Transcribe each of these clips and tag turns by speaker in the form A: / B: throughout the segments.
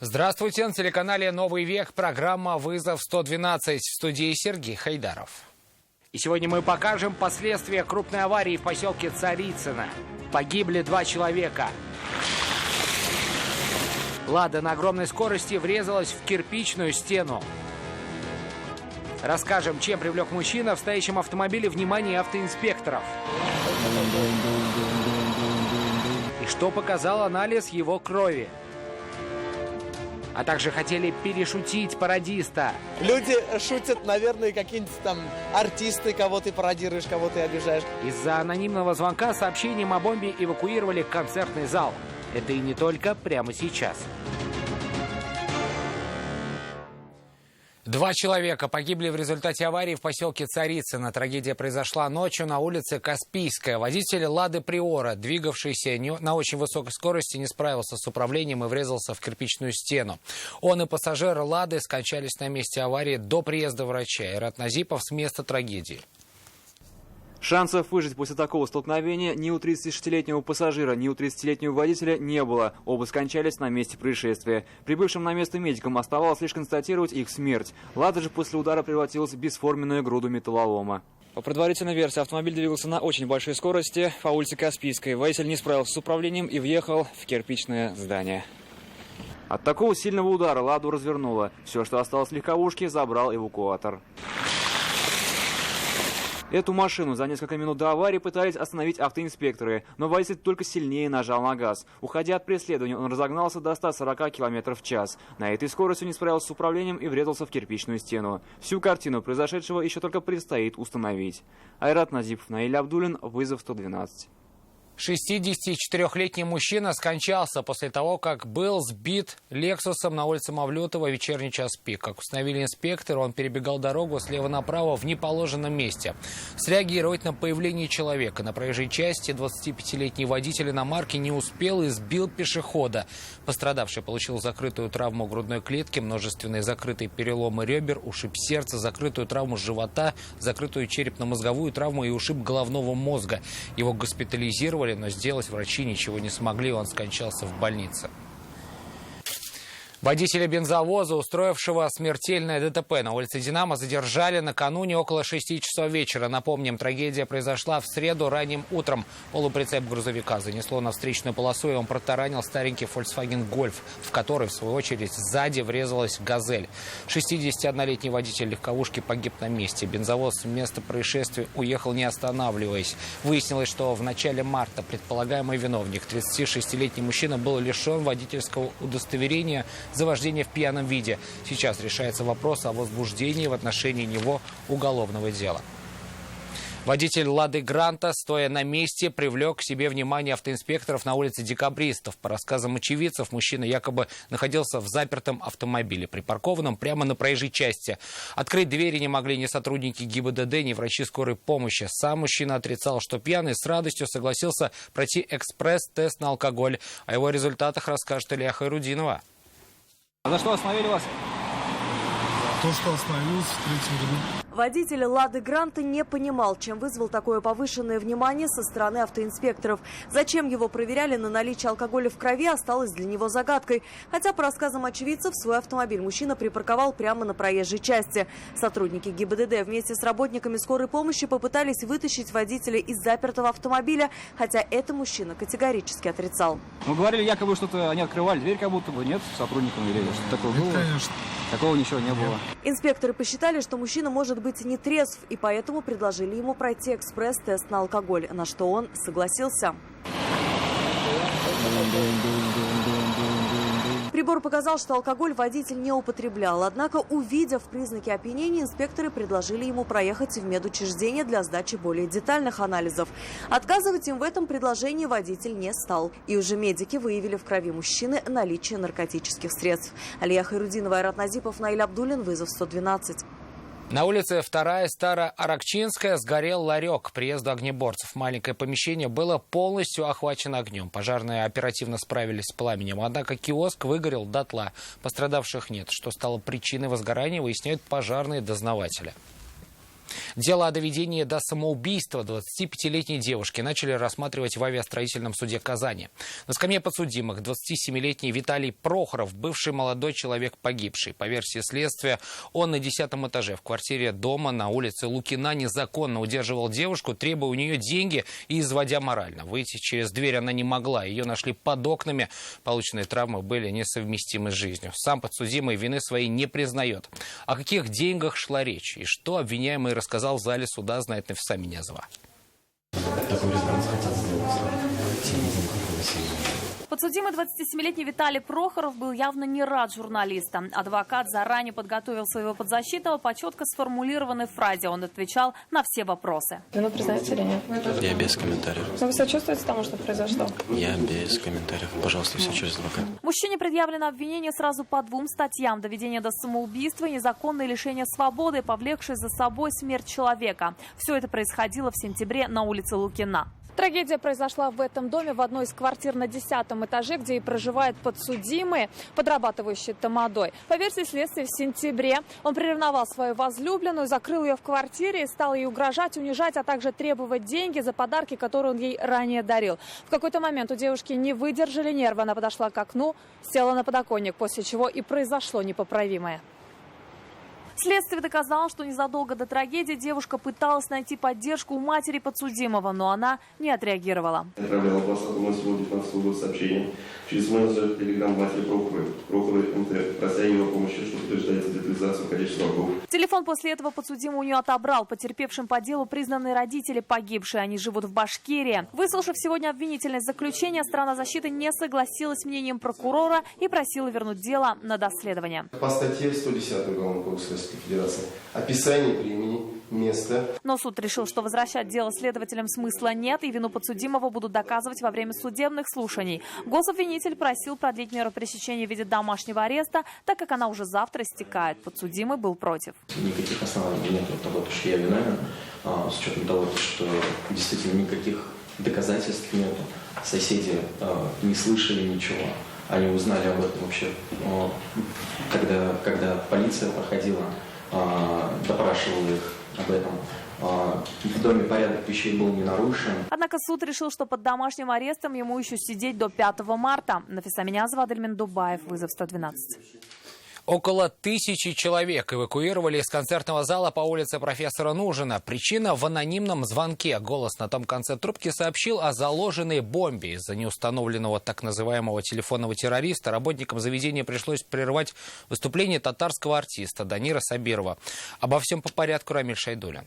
A: Здравствуйте, на телеканале «Новый век» программа «Вызов 112». В студии Сергей Хайдаров. И сегодня мы покажем последствия крупной аварии в поселке Царицыно. Погибли 2 человека. «Лада» на огромной скорости врезалась в кирпичную стену. Расскажем, чем привлек мужчина в стоящем автомобиле внимание автоинспекторов. И что показал анализ его крови. А также хотели перешутить пародиста.
B: Люди шутят, наверное, какие-нибудь там артисты, кого ты пародируешь, кого ты обижаешь.
A: Из-за анонимного звонка сообщением о бомбе эвакуировали концертный зал. Это и не только прямо сейчас. 2 человека погибли в результате аварии в поселке Царицыно. Трагедия произошла ночью на улице Каспийская. Водитель «Лады Приора», двигавшийся на очень высокой скорости, не справился с управлением и врезался в кирпичную стену. Он и пассажир «Лады» скончались на месте аварии до приезда врача. Айрат Назипов с места трагедии.
C: Шансов выжить после такого столкновения ни у 36-летнего пассажира, ни у 30-летнего водителя не было. Оба скончались на месте происшествия. Прибывшим на место медикам оставалось лишь констатировать их смерть. «Лада» же после удара превратилась в бесформенную груду металлолома. По предварительной версии, автомобиль двигался на очень большой скорости по улице Каспийской. Водитель не справился с управлением и въехал в кирпичное здание. От такого сильного удара «Ладу» развернуло. Все, что осталось в легковушке, забрал эвакуатор. Эту машину за несколько минут до аварии пытались остановить автоинспекторы, но водитель только сильнее нажал на газ. Уходя от преследования, он разогнался до 140 км в час. На этой скорости он не справился с управлением и врезался в кирпичную стену. Всю картину произошедшего еще только предстоит установить. Айрат Назипов, Наиль Абдуллин, «Вызов 112».
A: 64-летний мужчина скончался после того, как был сбит «Лексусом» на улице Мавлютова в вечерний час пик. Как установили инспекторы, он перебегал дорогу слева направо в неположенном месте. Среагировать на появление человека на проезжей части 25-летний водитель иномарки не успел и сбил пешехода. Пострадавший получил закрытую травму грудной клетки, множественные закрытые переломы ребер, ушиб сердца, закрытую травму живота, закрытую черепно-мозговую травму и ушиб головного мозга. Его госпитализировали, но сделать врачи ничего не смогли, он скончался в больнице. Водителя бензовоза, устроившего смертельное ДТП на улице Динамо, задержали накануне около 6 часов вечера. Напомним, трагедия произошла в среду ранним утром. Полуприцеп грузовика занесло на встречную полосу, и он протаранил старенький Volkswagen Golf, в который, в свою очередь, сзади врезалась «Газель». 61-летний водитель легковушки погиб на месте. Бензовоз с места происшествия уехал, не останавливаясь. Выяснилось, что в начале марта предполагаемый виновник, 36-летний мужчина, был лишен водительского удостоверения за вождение в пьяном виде. Сейчас решается вопрос о возбуждении в отношении него уголовного дела. Водитель «Лады Гранта», стоя на месте, привлек к себе внимание автоинспекторов на улице Декабристов. По рассказам очевидцев, мужчина якобы находился в запертом автомобиле, припаркованном прямо на проезжей части. Открыть двери не могли ни сотрудники ГИБДД, ни врачи скорой помощи. Сам мужчина отрицал, что пьяный, с радостью согласился пройти экспресс-тест на алкоголь. О его результатах расскажет Илья Хайрудинова.
C: А за что остановили вас?
D: То, что остановился в 3-м году.
E: Водитель «Лады Гранта» не понимал, чем вызвал такое повышенное внимание со стороны автоинспекторов. Зачем его проверяли на наличие алкоголя в крови, осталось для него загадкой. Хотя, по рассказам очевидцев, свой автомобиль мужчина припарковал прямо на проезжей части. Сотрудники ГИБДД вместе с работниками скорой помощи попытались вытащить водителя из запертого автомобиля, хотя это мужчина категорически отрицал.
C: Мы говорили, якобы что-то они открывали дверь, как будто бы нет, сотрудникам или что-то такое было?
D: Конечно.
C: Такого ничего не было.
E: Инспекторы посчитали, что мужчина может быть не трезв, и поэтому предложили ему пройти экспресс-тест на алкоголь, на что он согласился. Прибор показал, что алкоголь водитель не употреблял. Однако, увидев признаки опьянения, инспекторы предложили ему проехать в медучреждение для сдачи более детальных анализов. Отказывать им в этом предложении водитель не стал. И уже медики выявили в крови мужчины наличие наркотических средств. Алия Хайрудинова, Айрат Назипов, Наиль Абдуллин, «Вызов 112».
A: На улице 2-я Староаракчинская сгорел ларек. К приезду огнеборцев маленькое помещение было полностью охвачено огнем. Пожарные оперативно справились с пламенем, однако киоск выгорел дотла. Пострадавших нет. Что стало причиной возгорания, выясняют пожарные дознаватели. Дело о доведении до самоубийства 25-летней девушки начали рассматривать в авиастроительном суде Казани. На скамье подсудимых 27-летний Виталий Прохоров, бывший молодой человек погибший. По версии следствия, он на 10-м этаже в квартире дома на улице Лукина незаконно удерживал девушку, требуя у нее деньги и изводя морально. Выйти через дверь она не могла. Ее нашли под окнами. Полученные травмы были несовместимы с жизнью. Сам подсудимый вины своей не признает. О каких деньгах шла речь и что обвиняемый рассказал в зале суда, знает Нафиса Минязова.
F: Подсудимый 27-летний Виталий Прохоров был явно не рад журналистам. Адвокат заранее подготовил своего подзащитного по четко сформулированной фразе. Он отвечал на все вопросы.
G: Вину признаете или нет?
H: Я без комментариев.
G: Но вы сочувствуете тому, что произошло?
H: Я без комментариев. Пожалуйста, все через адвоката.
F: Мужчине предъявлено обвинение сразу по 2 статьям: доведение до самоубийства и незаконное лишение свободы, повлекшее за собой смерть человека. Все это происходило в сентябре на улице Лукина. Трагедия произошла в этом доме, в одной из квартир на 10-м этаже, где и проживает подсудимый, подрабатывающий тамадой. По версии следствия, в сентябре он приревновал свою возлюбленную, закрыл ее в квартире и стал ей угрожать, унижать, а также требовать деньги за подарки, которые он ей ранее дарил. В какой-то момент у девушки не выдержали нервы, она подошла к окну, села на подоконник, после чего и произошло непоправимое. Следствие доказало, что незадолго до трагедии девушка пыталась найти поддержку у матери подсудимого, но она не отреагировала.
I: Я отправлял 20.07.19 года сообщение через менеджер Telegram матери Прохоровой МТ, прося ее помощи, что подтверждается детализацию количества врагов.
F: Телефон после этого подсудимый у нее отобрал. Потерпевшим по делу признаны родители погибшей. Они живут в Башкирии. Выслушав сегодня обвинительное заключение, сторона защиты не согласилась с мнением прокурора и просила вернуть дело на доследование.
I: По статье 110 Уголовного кодекса Российской Федерации описание времени, места.
F: Но суд решил, что возвращать дело следователям смысла нет, и вину подсудимого будут доказывать во время судебных слушаний. Гособвинитель просил продлить меру пресечения в виде домашнего ареста, так как она уже завтра истекает. Подсудимый был против.
H: Никаких оснований нет того, что я виновен, с учетом того, что действительно никаких доказательств нет. Соседи не слышали ничего. Они узнали об этом вообще, когда полиция проходила, допрашивала их об этом. В доме порядок вещей был не нарушен.
F: Однако суд решил, что под домашним арестом ему еще сидеть до 5 марта. Нафиса Минязова, Адельмин Дубаев, вызов 112.
A: Около 1000 человек эвакуировали из концертного зала по улице Профессора Нужина. Причина в анонимном звонке. Голос на том конце трубки сообщил о заложенной бомбе. Из-за неустановленного так называемого телефонного террориста работникам заведения пришлось прервать выступление татарского артиста Данира Сабирова. Обо всем по порядку, Рамиль Шайдулин.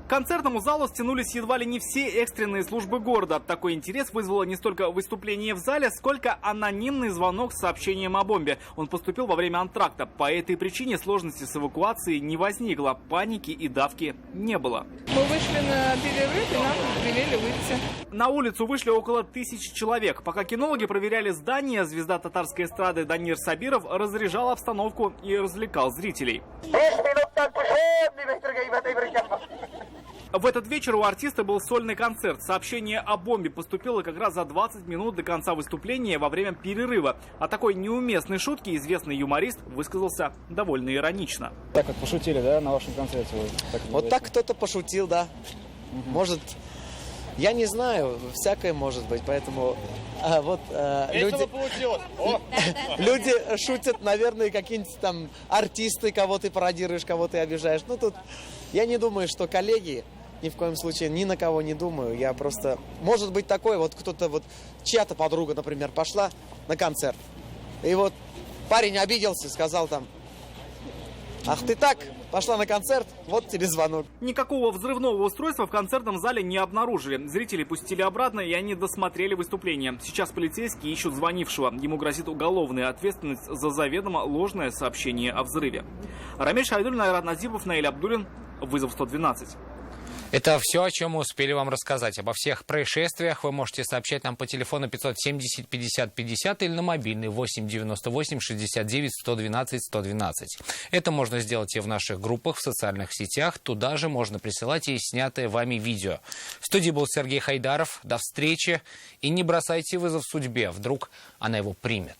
J: К концертному залу стянулись едва ли не все экстренные службы города. Такой интерес вызвало не столько выступление в зале, сколько анонимный звонок с сообщением о бомбе. Он поступил во время антракта. По этой причине сложности с эвакуацией не возникло. Паники и давки не было.
G: Мы вышли на перерыв, и нам велели выйти.
J: На улицу вышли около 1000 человек. Пока кинологи проверяли здание, звезда татарской эстрады Данир Сабиров разряжал обстановку и развлекал зрителей. В этот вечер у артиста был сольный концерт. Сообщение о бомбе поступило как раз за 20 минут до конца выступления во время перерыва. О такой неуместной шутке известный юморист высказался довольно иронично.
K: Так как пошутили, да, на вашем концерте?
B: Вот так кто-то пошутил, да. Может, я не знаю, всякое может быть, поэтому люди шутят, наверное, какие-нибудь там артисты, кого ты пародируешь, кого ты обижаешь. Ну тут я не думаю, что коллеги, ни в коем случае ни на кого не думаю. Я просто, может быть такое, вот кто-то, вот чья-то подруга, например, пошла на концерт. И вот парень обиделся, сказал там: ах ты так, пошла на концерт, вот тебе звонок.
J: Никакого взрывного устройства в концертном зале не обнаружили. Зрители пустили обратно, и они досмотрели выступление. Сейчас полицейские ищут звонившего. Ему грозит уголовная ответственность за заведомо ложное сообщение о взрыве. Рамиль Шайдулин, Айрат Назибов, Наиль Абдулин. Вызов 112.
A: Это все, о чем мы успели вам рассказать. Обо всех происшествиях вы можете сообщать нам по телефону 570 50 50 или на мобильный 8 98 69 112 112. Это можно сделать и в наших группах в социальных сетях. Туда же можно присылать и снятое вами видео. В студии был Сергей Хайдаров. До встречи. И не бросайте вызов судьбе. Вдруг она его примет.